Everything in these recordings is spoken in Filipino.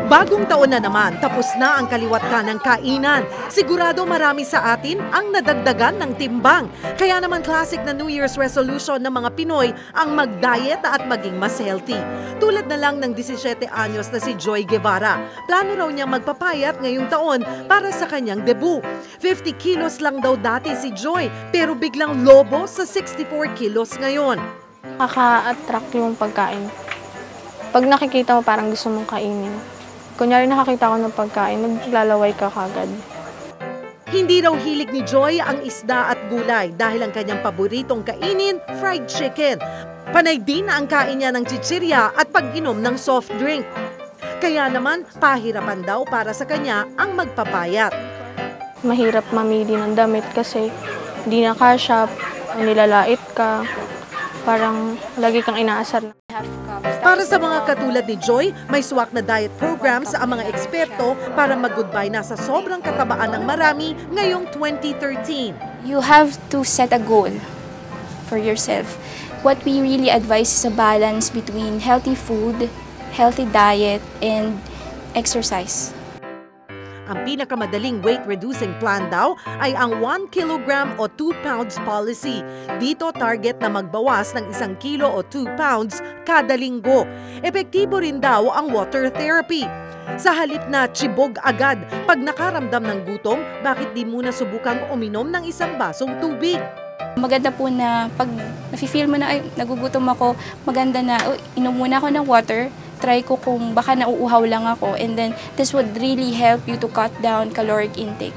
Bagong taon na naman, tapos na ang kaliwat kanang kainan. Sigurado marami sa atin ang nadagdagan ng timbang. Kaya naman classic na New Year's resolution ng mga Pinoy ang mag-diet at maging mas healthy. Tulad na lang ng 17 anyos na si Joy Guevara. Plano raw niyang magpapayat ngayong taon para sa kanyang debut. 50 kilos lang daw dati si Joy, pero biglang lobo sa 64 kilos ngayon. Nakaka-attract yung pagkain. Pag nakikita mo parang gusto mong kainin. Kunyari nakakita ko ng pagkain, naglalaway ka kagad. Hindi raw hilig ni Joy ang isda at gulay dahil ang kanyang paboritong kainin, fried chicken. Panay din na ang kain niya ng chichirya at pag-inom ng soft drink. Kaya naman, pahirapan daw para sa kanya ang magpapayat. Mahirap mamili ng damit kasi hindi na kasya, nilalait ka, parang lagi kang inaasar. Para sa mga katulad ni Joy, may swak na diet programs ang mga eksperto para mag-goodbye na sa sobrang katabaan ng marami ngayong 2013. You have to set a goal for yourself. What we really advise is a balance between healthy food, healthy diet, and exercise. Ang pinakamadaling weight-reducing plan daw ay ang 1 kilogram o 2 pounds policy. Dito target na magbawas ng 1 kilo o 2 pounds kada linggo. Epektibo rin daw ang water therapy. Sa halip na tsibog agad, pag nakaramdam ng gutom, bakit di muna subukang uminom ng 1 basong tubig? Maganda po na pag nafe-feel mo na ay nagugutom ako, maganda na inom muna ako ng water. Try ko kung baka nauuhaw lang ako, and then this would really help you to cut down caloric intake.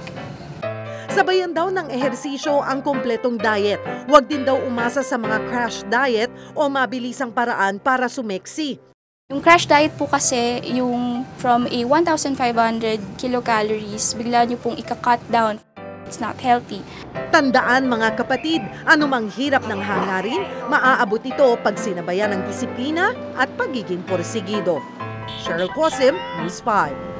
Sabayan daw ng ehersisyo ang kompletong diet. Huwag din daw umasa sa mga crash diet o mabilisang paraan para sumeksi. Yung crash diet po kasi, yung from a 1,500 kilocalories, bigla nyo pong ika-cut down. It's not healthy. Tandaan mga kapatid, anumang hirap ng hangarin, maaabot ito pag sinabayan ng disiplina at pagiging porsigido. Cheryl Cosim, News 5.